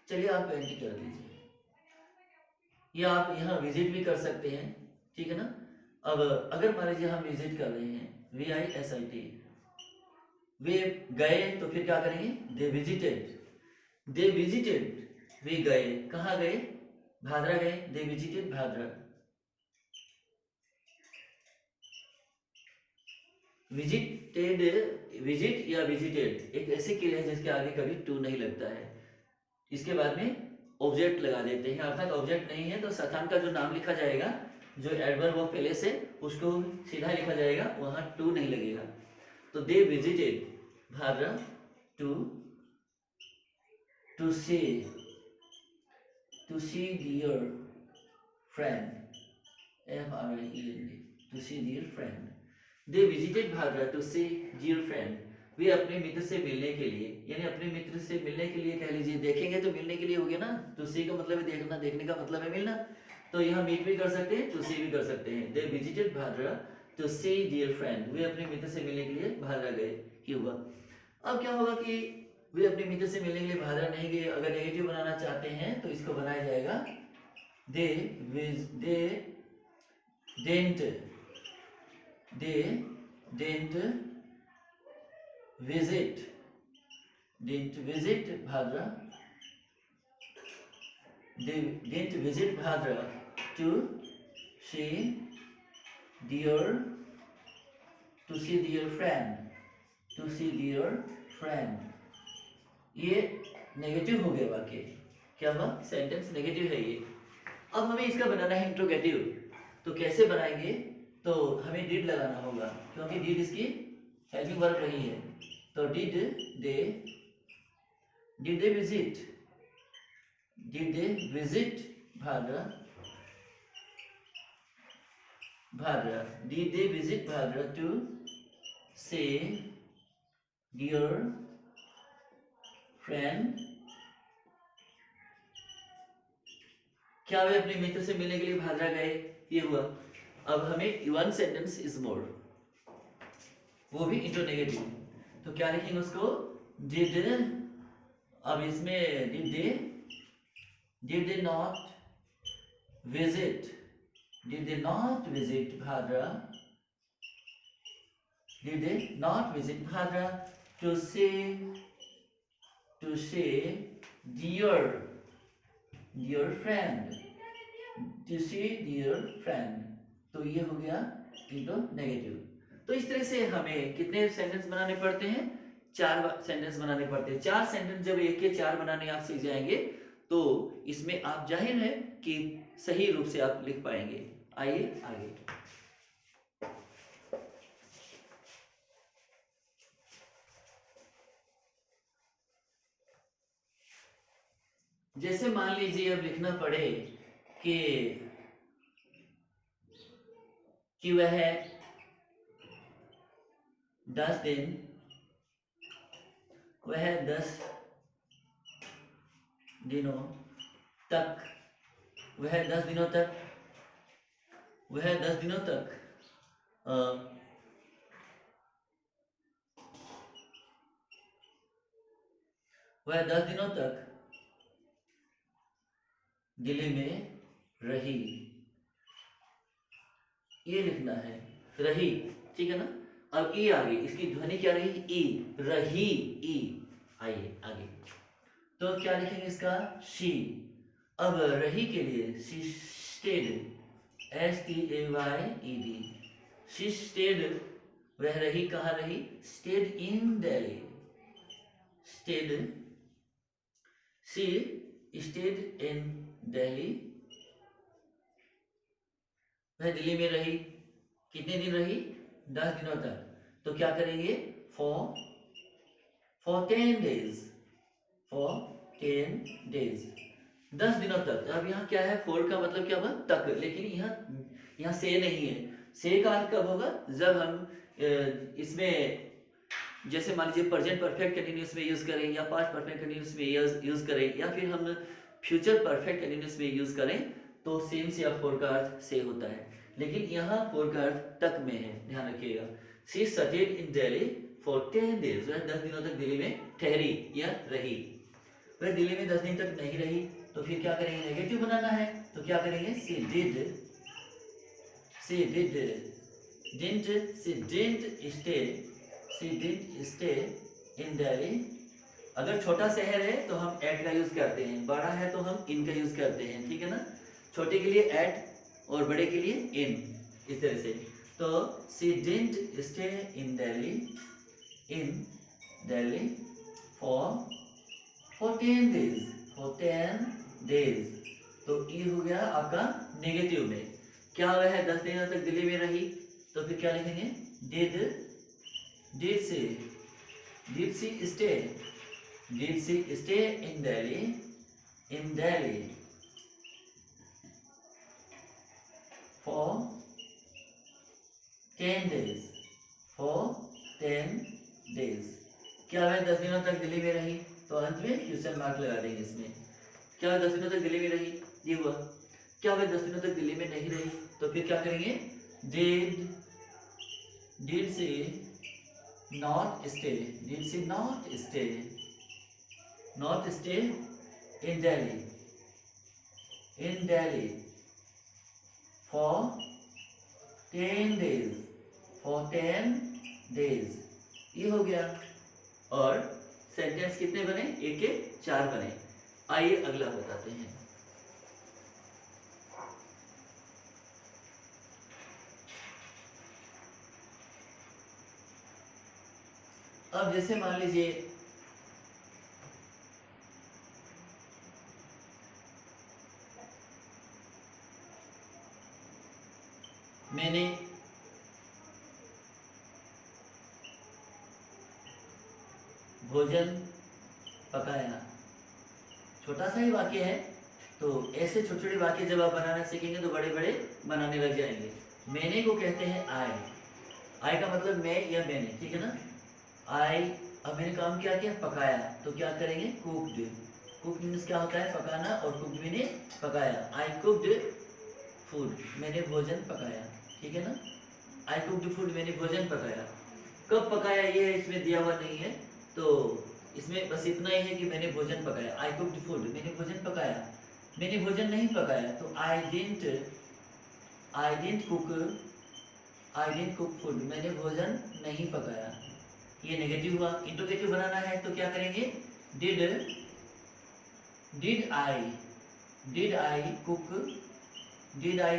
S1: चलिए आप वेंट कर दीजिए, या आप यहाँ विजिट भी कर सकते हैं, ठीक है ना? अब अगर मान लीजिए हम विजिट कर रहे हैं, VISIT, वे गए तो फिर क्या करेंगे? दे विजिटेड, वे गए, कहाँ गए? भादरा गए, दे विजिटेड भादरा। विजिट या विजिटेड एक ऐसी क्रिया है जिसके आगे कभी टू नहीं लगता है। इसके बाद में ऑब्जेक्ट लगा देते हैं, अर्थात ऑब्जेक्ट नहीं है तो स्थान का जो नाम लिखा जाएगा, जो एडवर्ब ऑफ प्लेस है, उसको सीधा लिखा जाएगा, वहां टू नहीं लगेगा। तो they visited Bhadra to see dear friend, FRIEND, to see dear friend. They visited Bhadra to see dear friend, वे अपने मित्र से मिलने के लिए, यानी अपने मित्र से मिलने के लिए कह लीजिए, देखेंगे तो मिलने के लिए हो गया ना, टू सी का मतलब है देखना, देखने का मतलब है मिलना, तो यहाँ मीट भी कर सकते हैं, टू सी भी कर सकते हैं। They visited Bhadra to see dear friend, वे अपने मित्र से मिलने के लिए भादरा गए, ये हुआ। अब क्या होगा कि वे अपने मित्र से मिलने के लिए भादरा नहीं गए, अगर नेगेटिव बनाना चाहते हैं तो इसको बनाया जाएगा they didn't visit didn't visit Bhadra, they didn't visit Bhadra to see their friend, to see their friend. ये नेगेटिव हो गया वाक्य, क्या हुआ, सेंटेंस नेगेटिव है ये। अब हमें इसका बनाना है इंट्रोगेटिव, तो कैसे बनाएंगे, तो हमें डिड लगाना होगा क्योंकि डिड इसकी हेल्पिंग वर्ब रही है। तो did they visit Bhadra, did they visit Bhadra to see their friend, क्या वे अपने मित्र से मिलने के लिए भाद्रा गए, ये हुआ। अब हमें वन सेंटेंस इज मोर, वो भी इंटरनेगेटिव, तो क्या लिखेंगे उसको, डिड, अब इसमें did they not visit, did they not visit Bhadra, did they not visit Bhadra to see dear friend, to see dear friend, तो ये हो गया इंटो नेगेटिव। तो इस तरह से हमें कितने सेंटेंस बनाने पड़ते हैं, 4 सेंटेंस बनाने पड़ते हैं। 4 सेंटेंस जब एक के 4 बनाने आप सीख जाएंगे तो इसमें आप जाहिर है कि सही रूप से आप लिख पाएंगे। आइए आगे, जैसे मान लीजिए अब लिखना पड़े कि वह 10 दिन, वह 10 दिनों तक, वह 10 दिनों तक, वह 10 दिनों तक वह 10 दिनों तक दिल्ली में रही, ये लिखना है, रही, ठीक है ना। अब ई आगे, इसकी ध्वनि क्या रही, ई, रही, ई। आइए आगे, तो क्या लिखेंगे इसका, शी। अब रही के लिए she stayed, STAYED, she stayed, वह रही, कहाँ रही, stayed in Delhi, stayed, she stayed in Delhi, वह दिल्ली में रही, कितने दिन रही, 10 दिनों तक। तो क्या करेंगे, for 10 days, for 10 days, 10 दिनों तक। अब यहाँ क्या है, for का मतलब क्या हुआ, तक, लेकिन यहाँ से नहीं है। से का अर्थ कब होगा, जब हम इसमें जैसे मान लीजिए प्रेजेंट परफेक्ट कंटिन्यूअस में यूज करें, या पास्ट परफेक्ट कंटिन्यूअस में यूज करें, या फिर हम फ्यूचर परफेक्ट कंटिन्यूअस में यूज करें, तो सेंस या फोर का अर्थ से होता है, लेकिन यहाँ फोर का अर्थ तक में है, ध्यान रखिएगा। She studied in Delhi for 10 days, वह 10 दिनों तक दिल्ली में ठहरी या रही। वह दिल्ली में 10 दिन तक नहीं रही, तो फिर क्या करेंगे, नेगेटिव बनाना है, तो क्या करेंगे, she didn't stay in Delhi। अगर छोटा शहर है तो हम एट का यूज करते हैं, बड़ा है तो हम इन का यूज करते हैं, ठीक है ना। छोटे के लिए एट और बड़े के लिए इन, इस तरह से। तो she didn't stay in Delhi for 10 days, तो ये हो गया आपका नेगेटिव में। क्या हुआ है, 10 दिनों तक दिल्ली में रही, तो फिर क्या लिखेंगे, did she stay in Delhi for 10 days, क्या वह 10 दिनों तक दिल्ली में रही, तो अंत में क्वेश्चन मार्क लगा देंगे इसमें। क्या वह 10 दिनों तक दिल्ली में रही, ये हुआ। क्या वह 10 दिनों तक दिल्ली में नहीं रही, तो फिर क्या करेंगे, did she not stay in Delhi for 10 days, ये हो गया। और सेंटेंस कितने बने? एक के 4 बने। आइए अगला बताते हैं। अब जैसे मान लीजिए मैंने भोजन पकाया। छोटा सा ही वाक्य है, तो ऐसे छोटे छोटे वाक्य जब आप बनाना सीखेंगे तो बड़े बड़े बनाने लग जाएंगे। मैंने को कहते हैं आई। आई का मतलब मैं या मैंने, ठीक है ना। आई, अब मैंने काम क्या किया? पकाया। तो क्या करेंगे? कुक्ड। कुक्ड मीन्स क्या होता है? पकाना, और कुक्ड मैंने पकाया। आई कुक्ड फूड, मैंने भोजन पकाया, ठीक है ना। आई कुक्ड फूड, मैंने भोजन पकाया। कब पकाया ये इसमें दिया हुआ नहीं है, तो इसमें बस इतना ही है कि मैंने भोजन पकाया। आई कुक्ड फूड, मैंने भोजन पकाया। मैंने भोजन नहीं पकाया, तो आई डिडंट कुक फूड, मैंने भोजन नहीं पकाया। ये नेगेटिव हुआ। इंट्रोगेटिव बनाना है तो क्या करेंगे? Did I cook food, did I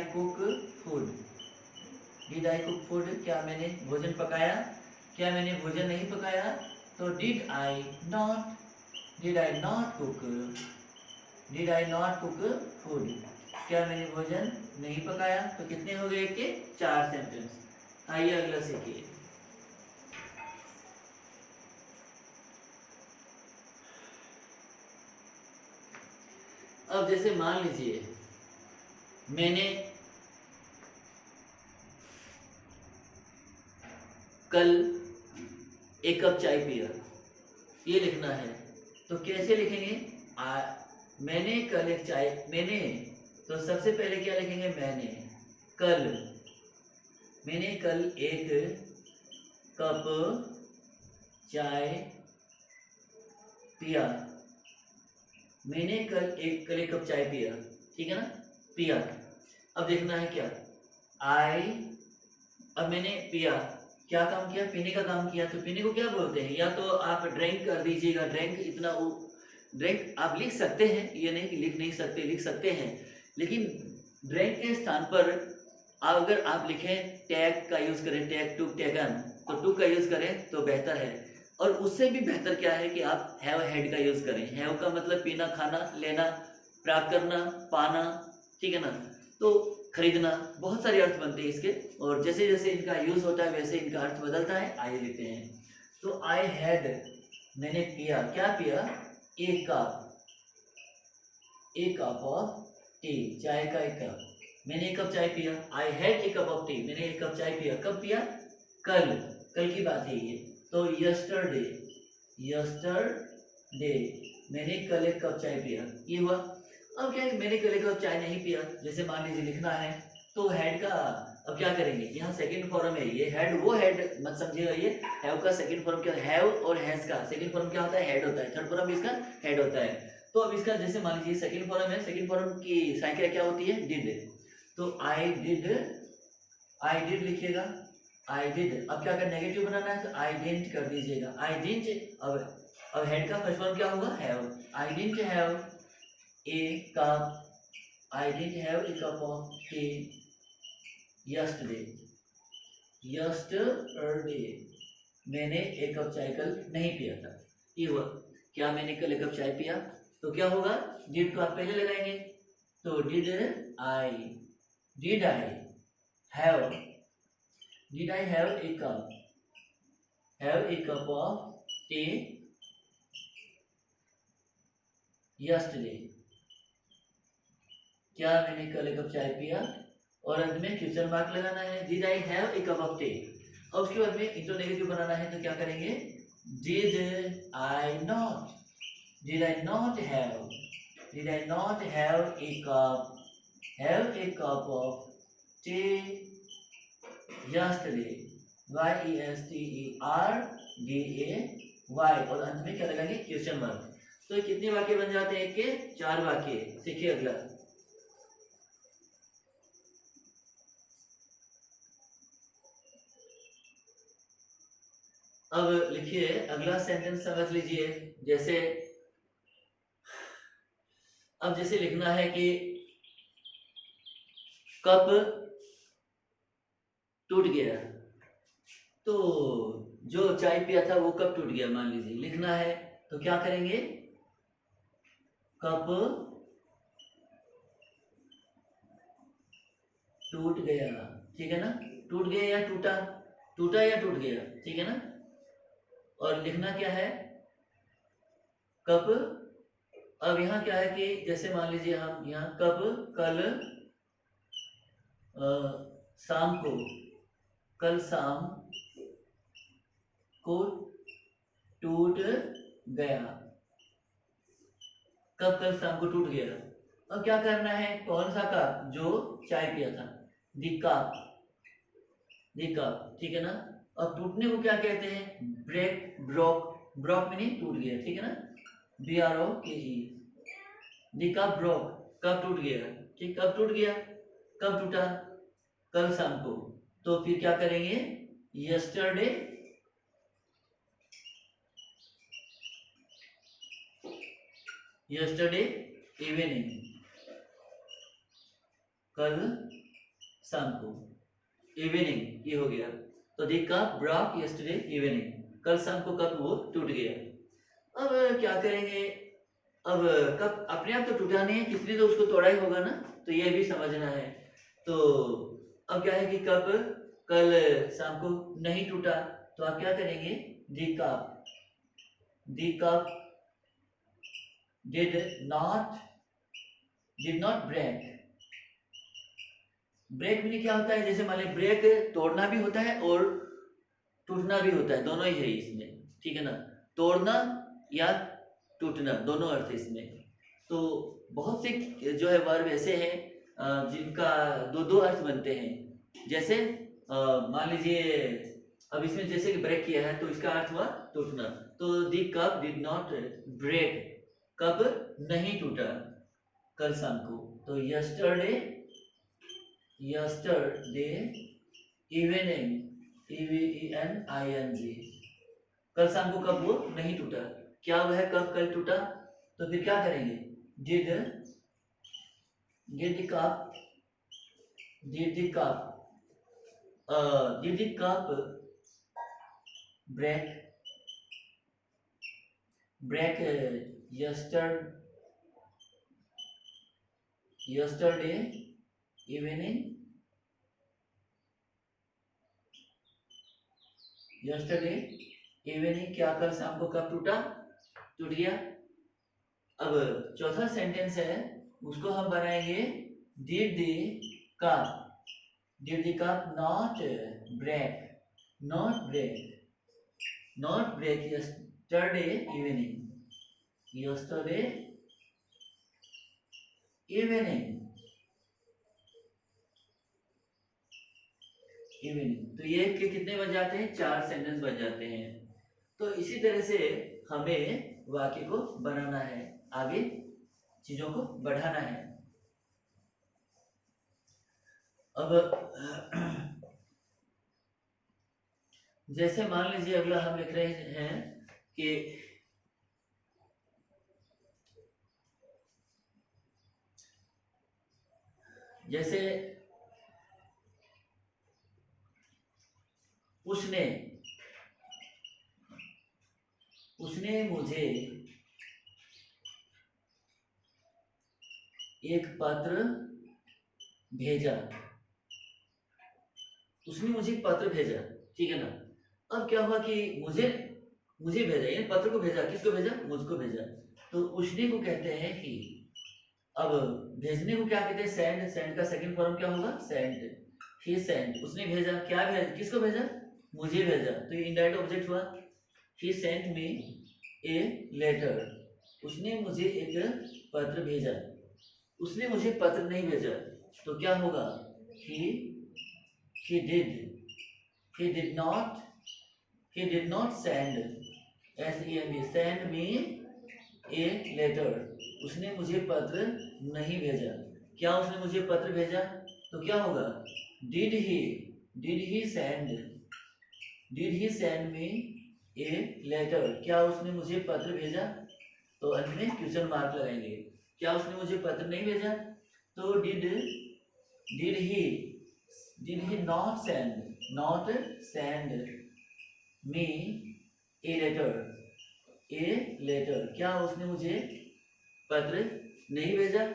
S1: cook food, क्या मैंने भोजन पकाया? क्या मैंने भोजन नहीं पकाया? तो did I not cook food, क्या मैंने भोजन नहीं पकाया? तो कितने हो गए? के 4 सेंटेंस। आइए अगला सीखिए। अब जैसे मान लीजिए मैंने कल 1 कप चाय पिया, ये लिखना है। तो कैसे लिखेंगे? मैंने कल एक चाय, मैंने, तो सबसे पहले क्या लिखेंगे? मैंने कल 1 कप चाय पिया। मैंने कल एक कप चाय पिया, ठीक है ना। पिया, अब देखना है क्या? आई, अब मैंने पिया, क्या काम किया? पीने का काम किया। तो पीने को क्या बोलते हैं? या तो आप ड्रिंक कर दीजिएगा, ड्रिंक इतना वो, ड्रिंक आप लिख सकते हैं, ये नहीं कि लिख नहीं सकते, लिख सकते हैं, लेकिन ड्रिंक के स्थान पर अगर आप लिखें टैग का यूज करें, टैग टू टेकन, तो टू का यूज करें तो बेहतर है। और उससे भी बेहतर क्या है कि आप हैव हेड का यूज करें। हैव का मतलब पीना, खाना, लेना, प्राप्त करना, पाना, ठीक है ना। तो खरीदना, बहुत सारे अर्थ बनते हैं इसके, और जैसे जैसे इनका यूज होता है वैसे इनका अर्थ बदलता है। आइए लिखते हैं। तो आई हैड, मैंने पिया, क्या पिया? एक कप ऑफ टी, चाय का 1 कप। मैंने 1 कप चाय पिया। I had a cup of T, मैंने 1 कप चाय पिया। कब पिया? कल, कल की बात है ये। तो यस्टरडे, मैंने कल 1 कप चाय पिया, ये हुआ। अब क्या है, मैंने कल 1 कप चाय नहीं पिया, जैसे मान लीजिए लिखना है, तो हेड का अब क्या करेंगे? यहाँ सेकंड फॉर्म है, ये हेड, वो हेड मत समझिएगा। ये हैव का सेकंड फॉर्म क्या है? हैव और हैज का सेकंड फॉर्म क्या होता है? हेड होता है। थर्ड फॉर्म इसका हेड होता है। तो अब इसका जैसे मान लीजिए सेकंड फॉर्म है, सेकंड फॉर्म की संख्या क्या होती है? डिड। तो आई डिड लिखिएगा, आई डिड। अब क्या कर, नेगेटिव बनाना है तो आई डिडंट कर दीजिएगा, आई डिडंट। अब हेड का फर्स्ट फॉर्म क्या होगा? Have. I didn't have a cup, I didn't have a cup of T yesterday, मैंने 1 कप चाय कल नहीं पिया था, ये हुआ। क्या मैंने कल 1 कप चाय पिया? तो क्या होगा? डिड को आप पहले लगाएंगे, तो did I have a cup of T yesterday, क्या मैंने कल 1 कप चाय पिया? और अंत में क्वेश्चन मार्क लगाना है। Did I have a cup of T. और उसके बाद में इंटरोगेटिव बनाना है, तो क्या करेंगे? Did I not have a cup of T yesterday, YESTERDAY, और अंत में क्या लगाएंगे? Question mark. तो ये कितने वाक्य बन जाते हैं? एक के 4 वाक्य। सीखिए अगला। अब लिखिए अगला सेंटेंस समझ लीजिए। जैसे अब जैसे लिखना है कि कप टूट गया, तो जो चाय पिया था वो कप टूट गया मान लीजिए, लिखना है तो क्या करेंगे, कप टूट गया, ठीक है ना, टूट गया या टूटा, टूटा या टूट गया, ठीक है ना। और लिखना क्या है, कप। अब यहाँ क्या है कि जैसे मान लीजिए हम यहाँ कब कल शाम को, कल शाम को टूट गया, कब कल शाम को टूट गया। अब क्या करना है, कौन सा कप, जो चाय पिया था, दी कप, दी कप, ठीक है ना। अब टूटने को क्या कहते हैं, ब्रेक, ब्रोक, ब्रोक मीनिंग टूट गया, ठीक है ना, BROKE, दी कप ब्रोक, कब टूट गया, ठीक, कब टूट गया, कब टूटा, कल शाम को, तो फिर क्या करेंगे, यस्टरडे, यस्टरडे इवनिंग, कल शाम को, इवनिंग ये हो गया, तो दी कप ब्रोक यस्टरडे इवनिंग, कल शाम को कप वो टूट गया। अब क्या करेंगे, अब कप अपने आप तो टूटा नहीं है, किसने तो उसको तोड़ा ही होगा ना, तो ये भी समझना है। तो अब क्या है कि कप कल शाम को नहीं टूटा, तो आप क्या करेंगे, the cup, the cup did not break, break meaning क्या होता है, जैसे मान लीजिए ब्रेक तोड़ना भी होता है और टूटना भी होता है, दोनों ही है इसमें, ठीक है ना, तोड़ना या टूटना दोनों अर्थ है इसमें। तो बहुत से जो है वर्ब ऐसे हैं जिनका दो दो अर्थ बनते हैं। जैसे मान लीजिए अब इसमें जैसे कि ब्रेक किया है तो इसका अर्थ हुआ टूटना, तो दी कप डिड नॉट ब्रेक, कब नहीं टूटा कल शाम को, तो यस्टरडे, यस्टरडे इवनिंग, EVENING, कल शाम को कब वो नहीं टूटा, क्या वह कब कल टूटा, तो फिर क्या करेंगे, did, did cup, did the cup, did the cup break, break yesterday evening, yesterday evening, क्या कल शाम को कब टूटा, टूट गया। अब चौथा सेंटेंस है उसको हम बनाएंगे, did the cup, did the cup not break, not break, not break yesterday evening, yesterday evening, evening, तो ये कितने बन जाते हैं, 4 सेंटेंस बन जाते हैं। तो इसी तरह से हमें वाक्य को बनाना है, आगे चीजों को बढ़ाना है। अब जैसे मान लीजिए अगला हम लिख रहे हैं कि जैसे उसने, उसने मुझे एक पत्र भेजा, उसने मुझे पत्र भेजा, ठीक है ना। अब क्या हुआ कि मुझे मुझे भेजा, यानी पत्र को भेजा, किसको भेजा, मुझको भेजा, तो उसने को कहते हैं ही। अब भेजने को क्या कहते हैं, सेंड, सेंड का सेकंड फॉर्म क्या होगा, सेंड, ही सेंड, उसने भेजा, क्या भेजा, किसको भेजा, मुझे भेजा, तो ये इनडायरेक्ट ऑब्जेक्ट हुआ, ही सेंट मी ए लेटर, उसने मुझे एक पत्र भेजा, उसने मुझे पत्र नहीं भेजा, तो क्या होगा, he did not send, send me a letter, उसने मुझे पत्र नहीं भेजा, क्या उसने मुझे पत्र भेजा, तो क्या होगा, did he send me a letter, क्या उसने मुझे पत्र भेजा? तो अंत में क्वेश्चन मार्क लगाएंगे। क्या उसने मुझे पत्र नहीं भेजा? तो did he not send me a letter, क्या उसने मुझे पत्र नहीं भेजा?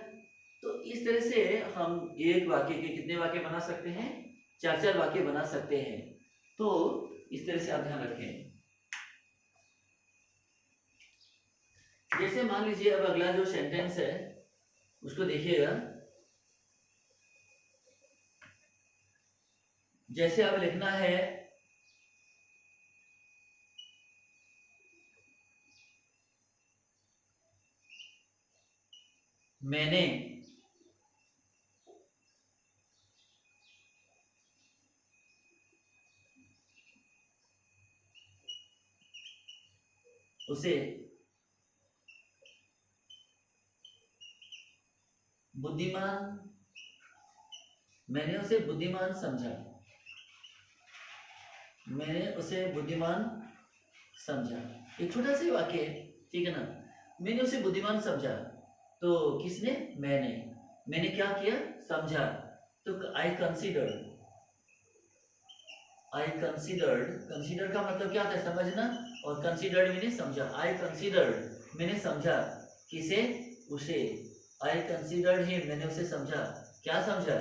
S1: तो इस तरह से हम एक वाक्य के कितने वाक्य बना सकते हैं? 4 वाक्य बना सकते हैं। तो इस तरह से आप ध्यान रखें। जैसे मान लीजिए अब अगला जो सेंटेंस है उसको देखिएगा। जैसे अब लिखना है मैंने उसे बुद्धिमान मैंने उसे बुद्धिमान समझा। मैंने उसे बुद्धिमान समझा। एक छोटा सा वाक्य है, ठीक है ना। मैंने उसे बुद्धिमान समझा। तो किसने? मैंने क्या किया? समझा। तो आई कंसीडर्ड का मतलब क्या था? समझना। और कंसीडर्ड मैंने समझा। आई कंसीडर्ड मैंने समझा। किसे? उसे। आई कंसीडर्ड हिम मैंने उसे समझा। क्या समझा?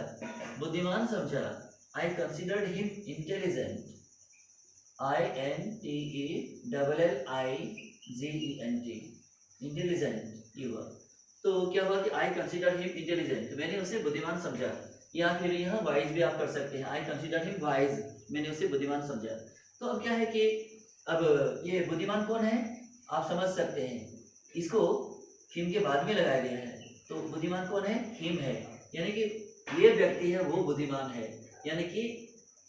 S1: बुद्धिमान समझा। I considered him intelligent. INTELLIGENT intelligent ये हुआ। तो क्या हुआ कि आई कंसीडर हिम इंटेलिजेंट, मैंने उसे बुद्धिमान समझा। या फिर यहाँ वाइज भी आप कर सकते हैं। आई कंसीडर हिम वाइज, मैंने उसे बुद्धिमान समझा। तो अब क्या है कि अब ये बुद्धिमान कौन है आप समझ सकते हैं। इसको हिम के बाद में लगाया गया है। तो बुद्धिमान कौन है? हिम है। यानी कि ये व्यक्ति है वो बुद्धिमान है। यानी कि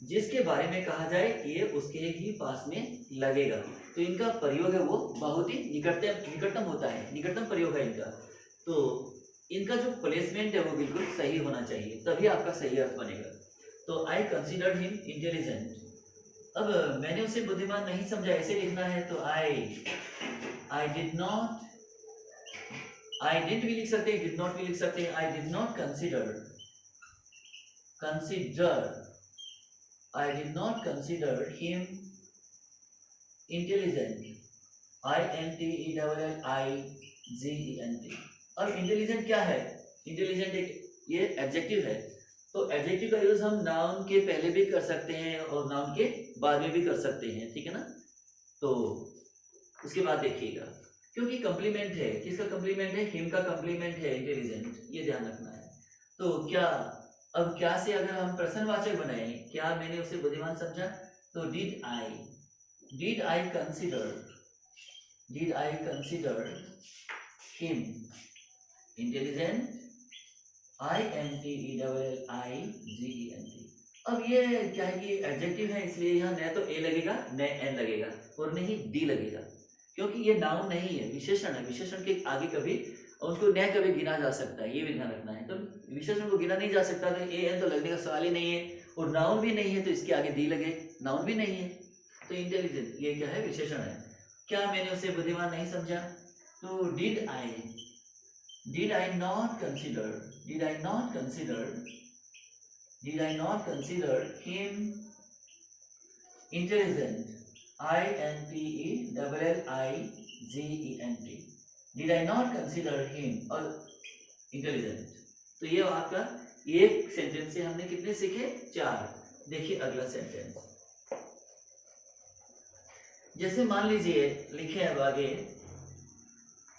S1: जिसके बारे में कहा जाए ये उसके ही पास में लगेगा। तो इनका प्रयोग है वो बहुत ही निकटतम होता है, निकटतम प्रयोग है इनका। तो इनका जो प्लेसमेंट है वो बिल्कुल सही होना चाहिए, तभी आपका सही अर्थ बनेगा। तो आई कंसीडर्ड हिम इंटेलिजेंट। अब मैंने उसे बुद्धिमान नहीं समझा ऐसे लिखना है। तो आई डिड भी लिख सकते हैं, डिड नॉट भी लिख सकते हैं। I did not consider him intelligent. INTELLIGENT। अब इंटेलिजेंट क्या है? इंटेलिजेंट एक ये एडजेक्टिव है। तो एडजेक्टिव का यूज हम नाउन के पहले भी कर सकते हैं और नाउन के बाद में भी कर सकते हैं, ठीक है ना। तो उसके बाद देखिएगा, क्योंकि कंप्लीमेंट है। किसका कंप्लीमेंट है? हिम का कंप्लीमेंट है इंटेलिजेंट, ये ध्यान रखना है। तो क्या अब क्या से अगर हम प्रश्नवाचक बनाए, क्या मैंने उसे बुद्धिमान समझा? तो did I consider him intelligent. INTELLIGENT। अब ये क्या है कि एडजेक्टिव है, इसलिए यहाँ न तो ए लगेगा न एन लगेगा और न ही डी लगेगा, क्योंकि ये नाउन नहीं है, विशेषण है। विशेषण के आगे कभी उसको न कभी गिना जा सकता है, ये भी ध्यान रखना है। तो विशेषण को गिना नहीं जा सकता तो ए एन तो लगने का सवाल ही नहीं है। और नाउन भी नहीं है तो इसके आगे डी लगे, नाउन भी नहीं है। तो इंटेलिजेंट ये क्या है? विशेषण है। क्या मैंने उसे बुद्धिमान नहीं समझा? तो did I not consider him intelligent? INTELLIGENT। Did I not consider him intelligent? तो ये आपका एक सेंटेंस से हमने कितने सीखे? 4। देखिए अगला सेंटेंस। जैसे मान लीजिए लिखे अब आगे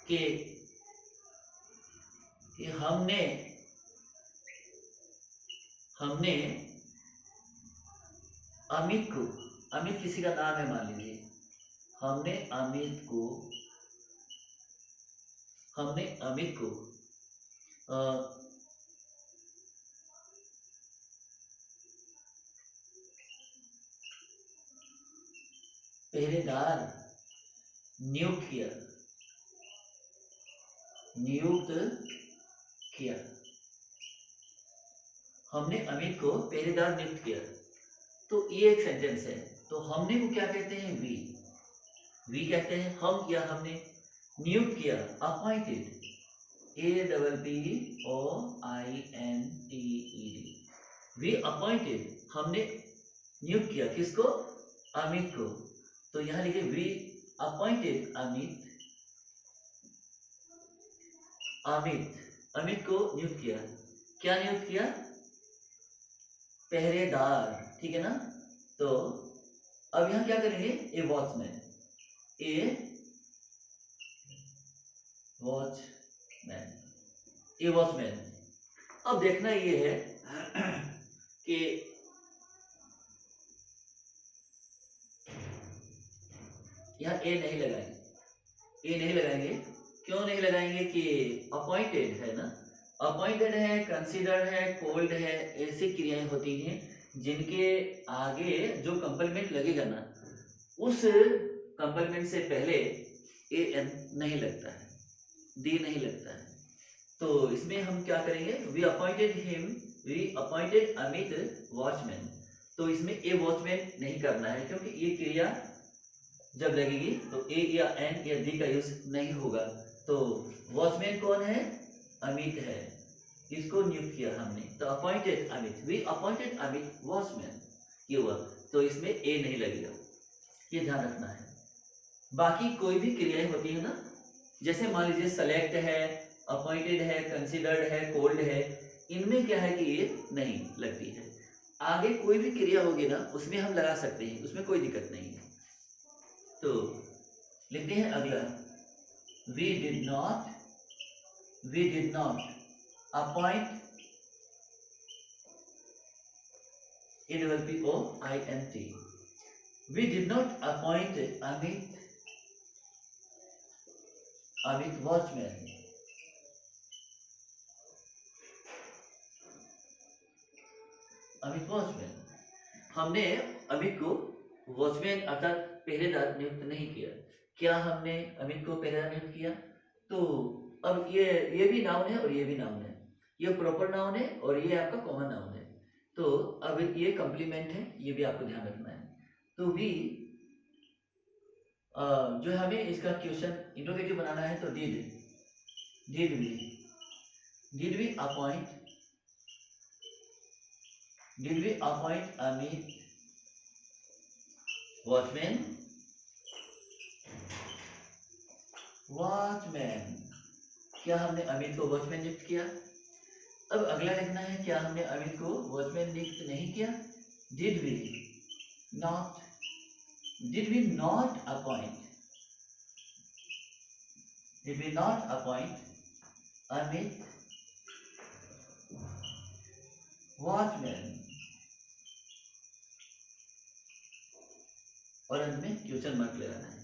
S1: कि हमने अमित किसी का नाम है मान लीजिए। हमने अमित को पहरेदार नियुक्त किया। हमने अमित को पहरेदार नियुक्त किया। तो ये एक सेंटेंस है। तो हमने को क्या कहते हैं? वी। वी कहते हैं हम या हमने, नियुक्त किया अपॉइंटेड, APPOINTED, वी अपॉइंटेड, हमने नियुक्त किया किसको, अमित को। तो यहाँ लिखे वी अपॉइंटेड अमित, अमित को नियुक्त किया। क्या नियुक्त किया, पहरेदार, ठीक है ना। तो अब यहाँ क्या करेंगे, ए वॉचमैन, ए वॉचमैन। अब देखना ये है कि यहाँ ए नहीं लगाएंगे, क्यों नहीं लगाएंगे कि अपॉइंटेड है ना, अपॉइंटेड है, कंसीडर्ड है, कोल्ड है, ऐसी क्रियाएं होती हैं जिनके आगे जो कंप्लीमेंट लगेगा ना, उस कंप्लीमेंट से पहले ए एन नहीं लगता है, डी नहीं लगता है। तो इसमें हम क्या करेंगे, वी अपॉइंटेड अमित वॉचमैन। तो इसमें ए वॉचमैन नहीं करना है, क्योंकि ये क्रिया जब लगेगी तो ए या एन या डी का यूज नहीं होगा। तो वॉचमैन कौन है, अमित है, इसको नियुक्त किया हमने। तो appointed Amit, we appointed Amit watchman, ये हुआ। तो इसमें ए नहीं लगेगा, ये ध्यान रखना है। बाकी कोई भी क्रियाएं होती है ना, जैसे मान लीजिए सेलेक्ट है, अपॉइंटेड है, कंसीडर्ड है, कोल्ड है, इनमें क्या है कि ये नहीं लगती है। आगे कोई भी क्रिया होगी ना, उसमें हम लगा सकते हैं, उसमें कोई दिक्कत नहीं है। तो लिखते हैं अगला, we did not appoint, APPOINT, we did not appoint Amit watchman. हमने अमित को वॉचमैन अर्थात पहरेदार नियुक्त नहीं किया। क्या हमने अमित को पहरेदार नियुक्त किया? तो अब ये भी नाउन है और ये भी नाउन है, ये प्रॉपर नाउन है और ये आपका कॉमन नाउन है। तो अब ये कॉम्प्लीमेंट है, ये भी आपको ध्यान रखना है। तो भी जो हमें इसका क्वेश्चन इंट्रोगेटिव बनाना है, तो did we appoint Amit watchman, क्या हमने अमित को वॉचमैन नियुक्त किया? अब अगला लिखना है, क्या हमने अमित को वॉचमैन नियुक्त नहीं किया? Did we not appoint Amit watchman, और अंत में क्वेश्चन मार्क लगाना है।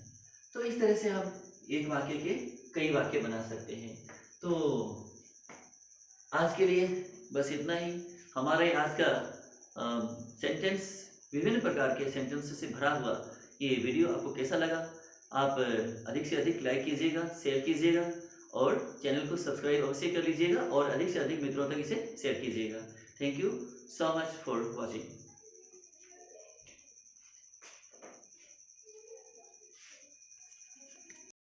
S1: तो इस तरह से हम एक वाक्य के कई वाक्य बना सकते हैं। तो आज के लिए बस इतना ही। हमारे आज का सेंटेंस, विभिन्न प्रकार के सेंटेंस से भरा हुआ ये वीडियो आपको कैसा लगा? आप अधिक से अधिक लाइक कीजिएगा, शेयर कीजिएगा और चैनल को सब्सक्राइब अवश्य कर लीजिएगा और अधिक से अधिक मित्रों तक इसे शेयर कीजिएगा। Thank you so much for watching.